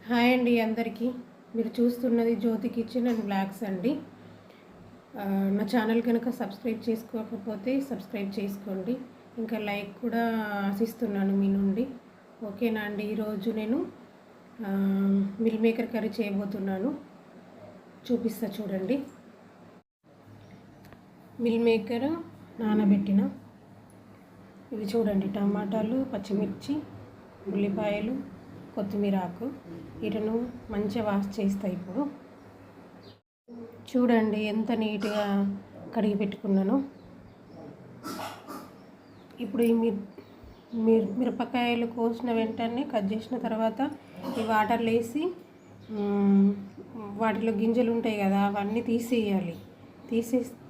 Hi అండి అందరికీ. మీరు చూస్తున్నది జ్యోతి కిచెన్ అండ్ బ్లాగ్స్ అండి. నా ఛానల్ కనుక సబ్స్క్రైబ్ చేసుకోకపోతే సబ్స్క్రైబ్ చేసుకోండి. ఇంకా లైక్ కూడా ఆశిస్తున్నాను మీ నుండి. ఓకేనా అండి? ఈరోజు నేను మిల్ మేకర్ కర్రీ చేయబోతున్నాను. చూపిస్తా చూడండి. మిల్ మేకర్ నానబెట్టిన ఇవి చూడండి. టమాటాలు, పచ్చిమిర్చి, ఉల్లిపాయలు, కొత్తిమీర ఆకు. వీటిను మంచిగా వాష్ చేస్తాయి. ఇప్పుడు చూడండి ఎంత నీట్గా కడిగి పెట్టుకున్నాను. ఇప్పుడు ఈ మిరపకాయలు కోసిన వెంటనే కట్ చేసిన తర్వాత ఈ వాటర్లో వేసి వాటిలో గింజలు ఉంటాయి కదా, అవన్నీ తీసేయాలి.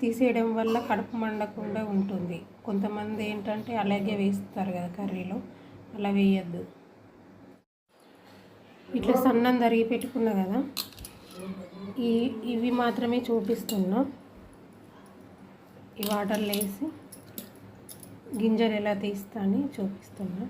తీసేయడం వల్ల కడుపు మండకుండా ఉంటుంది. కొంతమంది ఏంటంటే అలాగే వేస్తారు కదా కర్రీలో, అలా వేయద్దు. ఇట్లా సన్నం తరిగి పెట్టుకున్నా కదా, ఇవి మాత్రమే చూపిస్తున్నా. ఈ వాటర్లో వేసి గింజలు ఎలా తీస్తా అని చూపిస్తున్నా.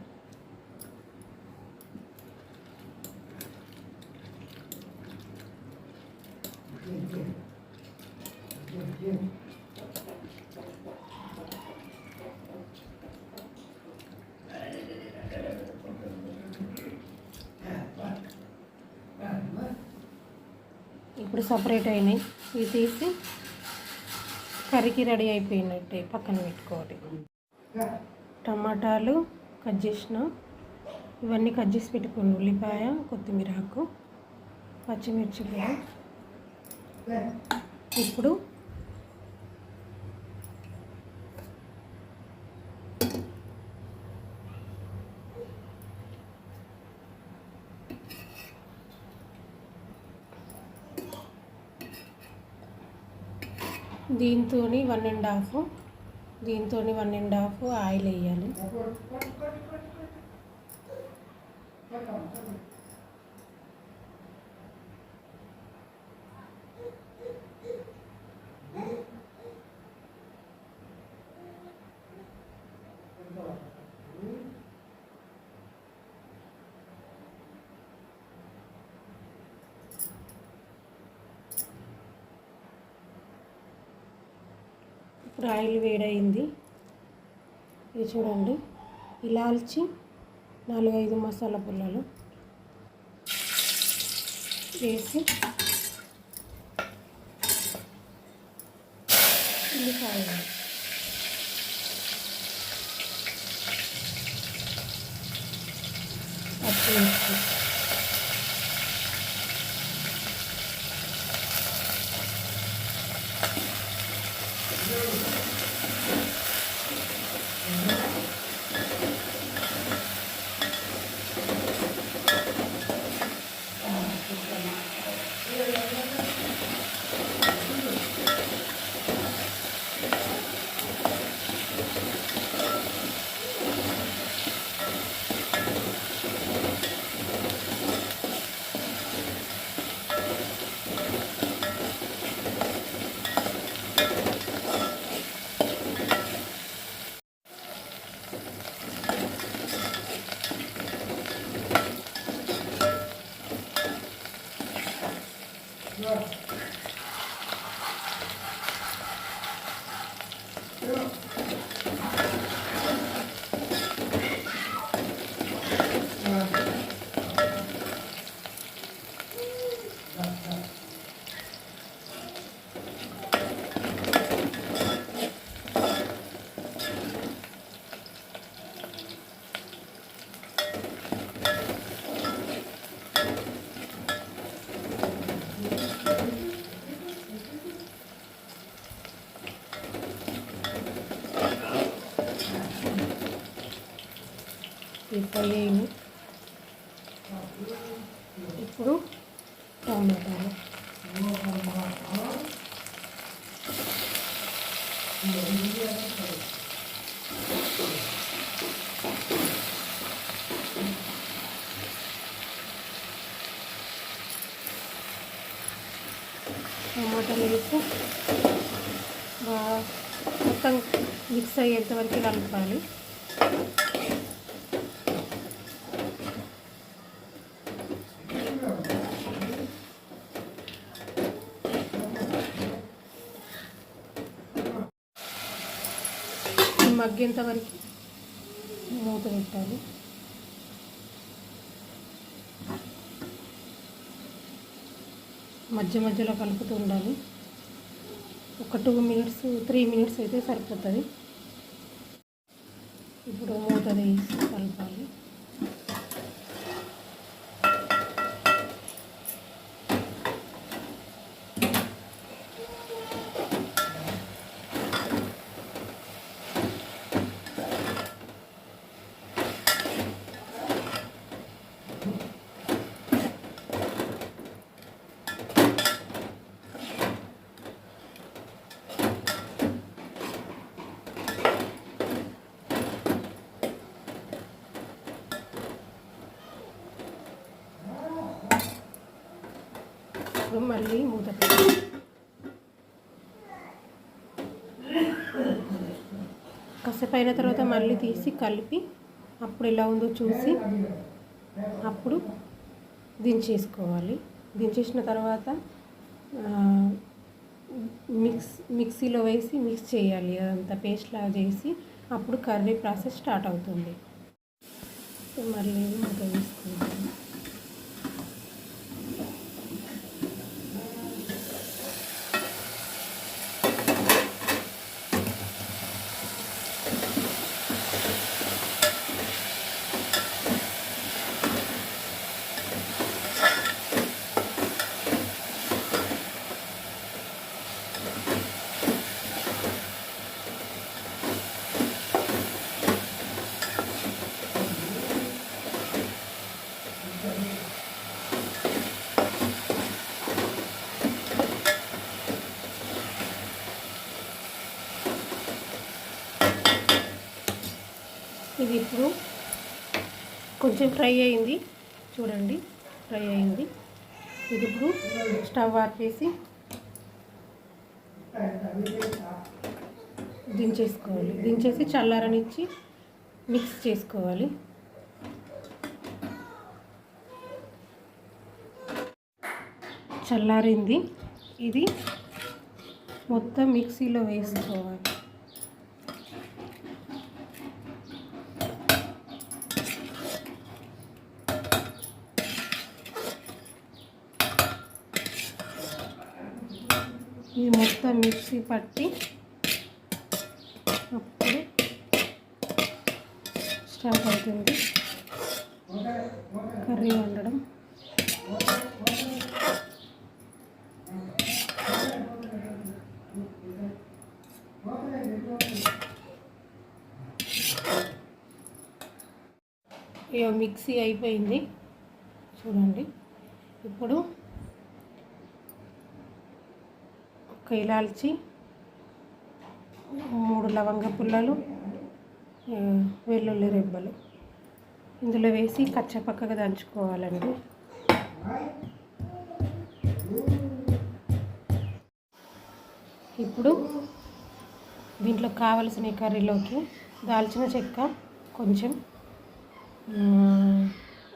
ఇప్పుడు సపరేట్ అయినాయి. ఇవి తీసి కర్రీకి రెడీ అయిపోయినట్టే పక్కన పెట్టుకోవాలి. టమాటాలు కట్ చేసిన, ఇవన్నీ కట్ చేసి పెట్టుకోండి. ఉల్లిపాయ, కొత్తిమీర ఆకు, పచ్చిమిర్చి కూడా. ఇప్పుడు దీంతో 1.5 ఆయిల్ వేయాలి. ఇప్పుడు ఆయిల్ వేడయింది. ఇది చూడండి. ఇలాల్చి 4-5 మసాలా పుల్లలు వేసి, ఉల్లిపాయలు, పచ్చిమిర్చి, ఫ్రై అయ్యి. ఇప్పుడు టమాటాలు, వేసి మొత్తం మిక్స్ అయ్యేంత వరకు కలపాలి. మగ్గేంత వరకు మూత పెట్టాలి. మధ్య మధ్యలో కలుపుతూ ఉండాలి. ఒక 2 మినిట్స్ 3 మినిట్స్ అయితే సరిపోతుంది. ఇప్పుడు మూత తీసి కలపాలి. మళ్ళీ మూత పెట్టి కాసేపు అయిన తర్వాత మళ్ళీ తీసి కలిపి అప్పుడు ఎలా ఉందో చూసి అప్పుడు దించేసుకోవాలి. దించేసిన తర్వాత మిక్సీలో వేసి మిక్స్ చేయాలి. అదంతా పేస్ట్ లాగా చేసి అప్పుడు కర్రీ ప్రాసెస్ స్టార్ట్ అవుతుంది. మళ్ళీ మూత తీసుకుంటాము. ఇది ఇప్పుడు కొంచెం ఫ్రై అయింది, చూడండి ఫ్రై అయింది. ఇది ఇప్పుడు స్టవ్ ఆఫ్ చేసి దించేసుకోవాలి. దించేసి చల్లారనిచ్చి మిక్స్ చేసుకోవాలి. చల్లారింది. ఇది మొత్తం మిక్సీలో వేసుకోవాలి. ఇది మొత్తం మిక్సీ పట్టి అప్పుడు స్టార్ట్ అవుతుంది కర్రీ వండడం. ఇక మిక్సీ అయిపోయింది చూడండి. ఇప్పుడు ఒక ఇలాచి, 3 లవంగ పుల్లలు, వెల్లుల్లి రెబ్బలు ఇందులో వేసి కచ్చపక్కగా దంచుకోవాలండి. ఇప్పుడు దీంట్లో కావలసిన కర్రీలోకి దాల్చిన చెక్క కొంచెం,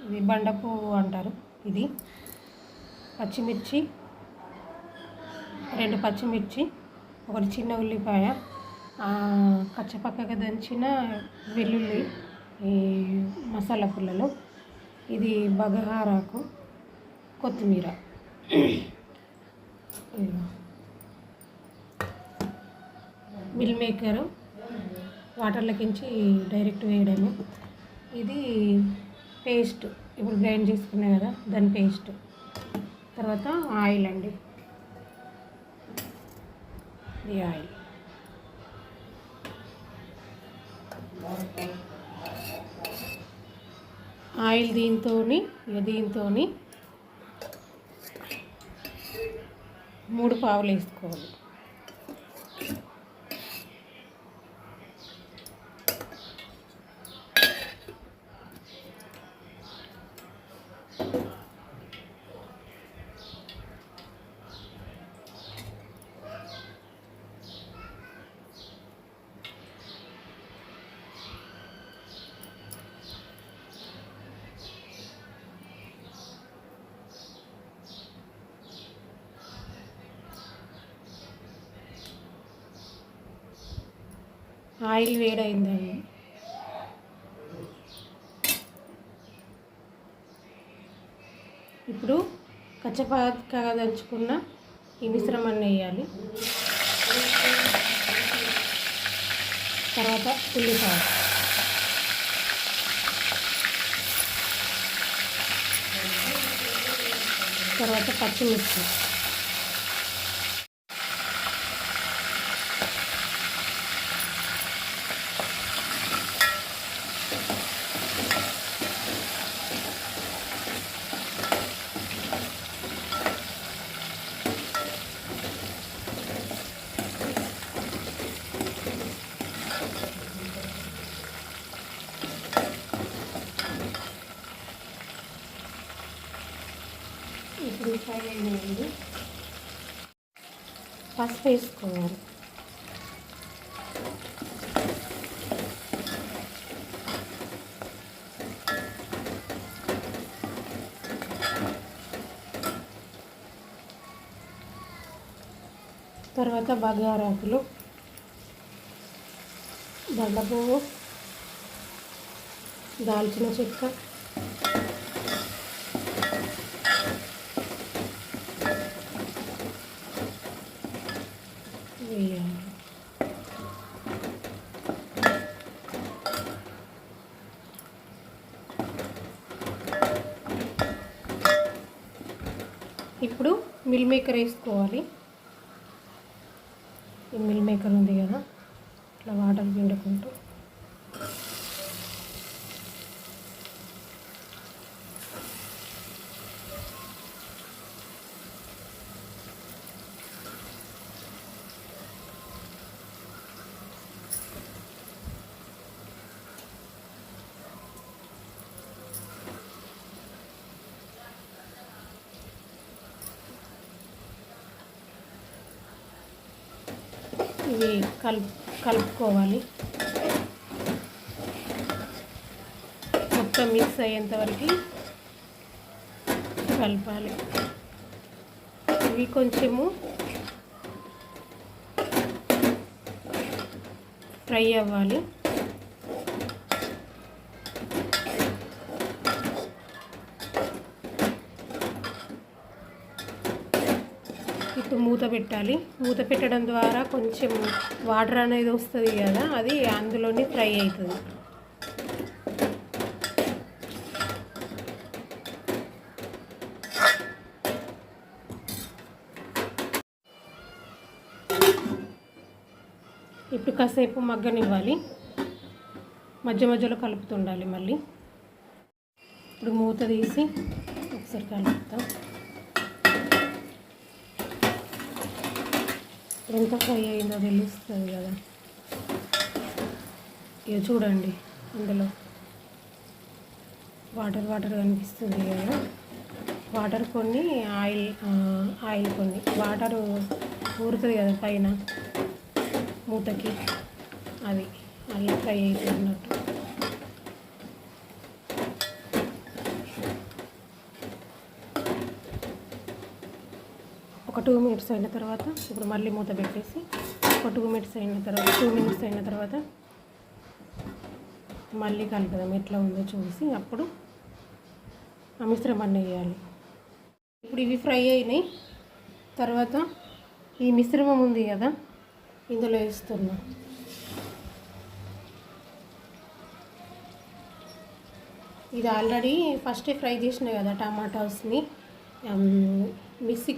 ఇది బండ పువ్వు అంటారు, ఇది పచ్చిమిర్చి 2 పచ్చిమిర్చి, 1 చిన్న ఉల్లిపాయ, కచ్చపక్కగా దంచిన వెల్లుల్లి, ఈ మసాలా పుల్లలు, ఇది బగహారాకు, కొత్తిమీర, మిల్ మేకరు వాటర్లకించి డైరెక్ట్ వేయడము. ఇది పేస్ట్ ఇప్పుడు గ్రైండ్ చేసుకున్నాయి కదా దాని పేస్ట్. తర్వాత ఆయిల్ అండి, ఈ ఆయిల్ దీంతో 3 పావులు వేసుకోవాలి. ఆయిల్ వేడైందండి. ఇప్పుడు కచ్చపచ్చగా దంచుకున్న ఈ మిశ్రమాన్ని వేయాలి. తర్వాత ఉల్లిపాయ, తర్వాత పచ్చిమిర్చి, ఇప్పుడు ఫ్రై అయ్యింది. పసుపు వేసుకోవాలి. తర్వాత బగారాకులు, బండపువ్వు, దాల్చిన చెక్క, వేయాలి. ఇప్పుడు మిల్ మేకర్ వేసుకోవాలి. ఈ మిల్ మేకర్ ఉంది కదా, ఇట్లా వాటర్ పిండుకుంటూ ఇవి కలుపుకోవాలి. మొత్తం మిక్స్ అయ్యేంత వరకు కలపాలి. ఇవి కొంచెము ఫ్రై అవ్వాలి. ఇప్పుడు మూత పెట్టాలి. మూత పెట్టడం ద్వారా కొంచెం వాటర్ అనేది వస్తుంది కదా, అది అందులోనే ఫ్రై అవుతుంది. ఇప్పుడు కాసేపు మగ్గనివ్వాలి. మధ్య మధ్యలో కలుపుతుండాలి. మళ్ళీ ఇప్పుడు మూత తీసి ఒకసారి కలుపుతాం. ఎంత ఫ్రై అయిందో తెలుస్తుంది కదా. ఇక చూడండి, అందులో వాటర్ కనిపిస్తుంది కదా. వాటర్ కొన్ని, ఆయిల్ కొన్ని. వాటర్ ఊరుతుంది కదా పైన మూతకి, అది అలా ఫ్రై అవుతున్నట్టు. ఒక 2 minutes అయిన తర్వాత ఇప్పుడు మళ్ళీ మూత పెట్టేసి ఒక 2 minutes అయిన తర్వాత మళ్ళీ కలుపుదాం. ఎట్లా ఉందో చూసి అప్పుడు ఆ మిశ్రమాన్ని వేయాలి. ఇప్పుడు ఇవి ఫ్రై అయినాయి. తర్వాత ఈ మిశ్రమం ఉంది కదా, ఇందులో వేస్తున్నా. ఇది ఆల్రెడీ ఫస్ట్ ఫ్రై చేసిన కదా టమాటాస్ని, మిక్సీ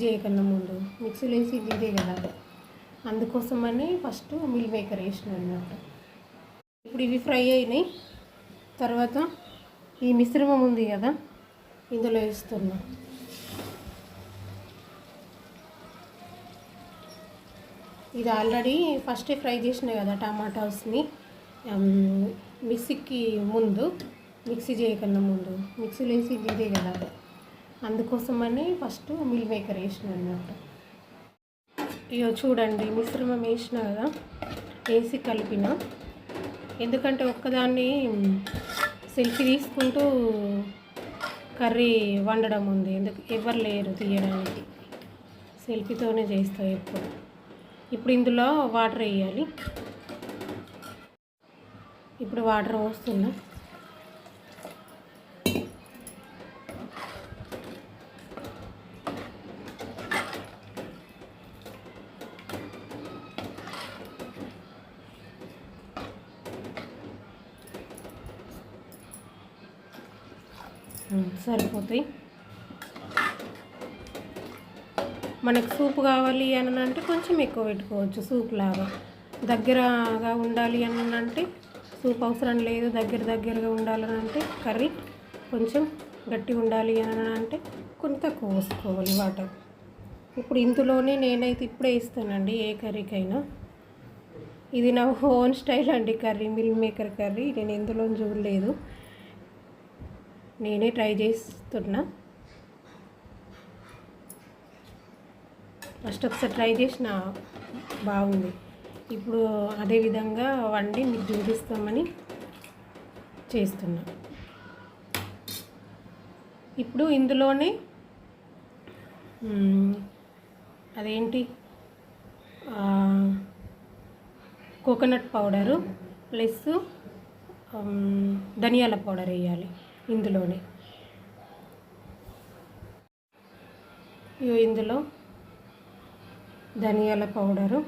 చేయకన్నా ముందు మిక్సీలో వేసి ఇదే కదా, అందుకోసమని ఫస్ట్ మిల్ మేకర్ వేసిన అన్నమాట. ఇప్పుడు ఇవి ఫ్రై అయినాయి. తర్వాత ఈ మిశ్రమం ఉంది కదా, ఇందులో వేస్తున్నా. ఇది ఆల్రెడీ ఫస్ట్ ఫ్రై చేసిన కదా టమాటాస్ని, మిక్సీ చేయకన్నా ముందు మిక్సీలో వేసి ఇదే కదా, అందుకోసమని ఫస్ట్ మిల్ మేకర్ వేసిన అన్నమాట. ఇక చూడండి, మిశ్రమం వేసిన కదా, వేసి కలిపిన. ఎందుకంటే ఒక్కదాన్ని సెల్ఫీ తీసుకుంటూ కర్రీ వండడం ఉంది, ఎవరు లేరు తీయడానికి. సెల్ఫీతోనే చేస్తావు ఎప్పుడు. ఇప్పుడు ఇందులో వాటర్ వేయాలి. ఇప్పుడు వాటర్ పోస్తున్నా. సరిపోతాయి. మనకు సూప్ కావాలి అని అంటే కొంచెం ఎక్కువ పెట్టుకోవచ్చు. సూప్ లాగా దగ్గరగా ఉండాలి అని అంటే సూప్ అవసరం లేదు. దగ్గరగా ఉండాలని అంటే కర్రీ కొంచెం గట్టిగా ఉండాలి అని అంటే కొంత తక్కువ పోసుకోవాలి వాటర్. ఇప్పుడు ఇందులోనే నేనైతే ఇప్పుడే ఇస్తానండి ఏ కర్రీకైనా. ఇది నా ఓన్ స్టైల్ అండి కర్రీ, మిల్ మేకర్ కర్రీ. నేను ఎందులో చూడలేదు, నేనే ట్రై చేస్తున్నా. ఫస్ట్ ఒకసారి ట్రై చేసిన, బాగుంది. ఇప్పుడు అదే విధంగా వండి మీకు చూపిస్తామని చేస్తున్నా. ఇప్పుడు ఇందులోనే అదేంటి కోకోనట్ పౌడరు ప్లస్ ధనియాల పౌడర్ వేయాలి ఇందులోనే. ఇందులో ధనియాల పౌడరు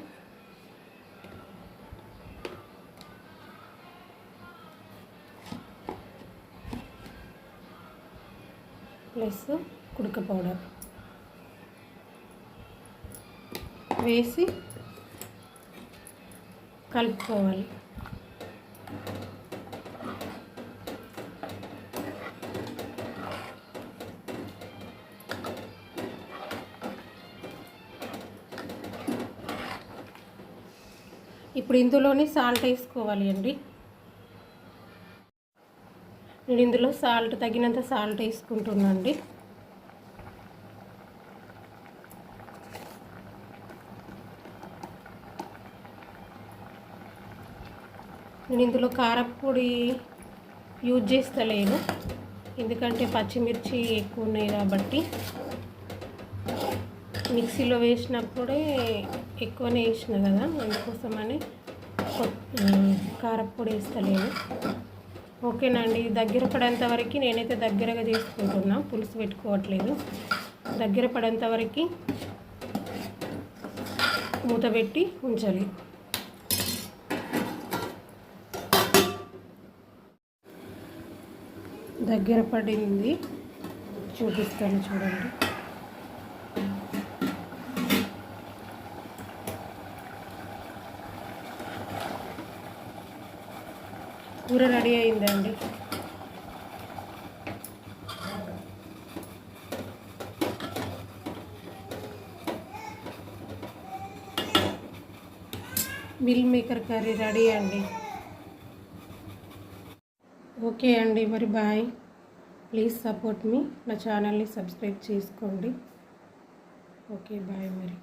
ప్లస్ కుడక పౌడర్ వేసి కలుపుకోవాలి. ఇప్పుడు ఇందులోనే సాల్ట్ వేసుకోవాలి అండి. నేను ఇందులో సాల్ట్ తగినంత సాల్ట్ వేసుకుంటున్నా అండి. నేను ఇందులో కారపొడి యూజ్ చేస్తలేను, ఎందుకంటే పచ్చిమిర్చి ఎక్కువ ఉన్నాయి కాబట్టి. మిక్సీలో వేసినప్పుడే ఎక్కువనే వేసిన కదా, అందుకోసమని కారపొడి వేస్తలేను. ఓకేనండి, దగ్గర పడేంత వరకు నేనైతే దగ్గరగా చేసుకుంటున్నా, పులుసు పెట్టుకోవట్లేదు. దగ్గర పడేంత వరకు మూత పెట్టి ఉంచాలి. దగ్గర పడింది, చూపిస్తాను చూడండి. కూర రెడీ అయిందండి. మిల్ మేకర్ కర్రీ రెడీ అండి. ఓకే అండి, మరి బాయ్. ప్లీజ్ సపోర్ట్ మీ, నా ఛానల్ని సబ్స్క్రైబ్ చేసుకోండి. ఓకే బాయ్ మరి.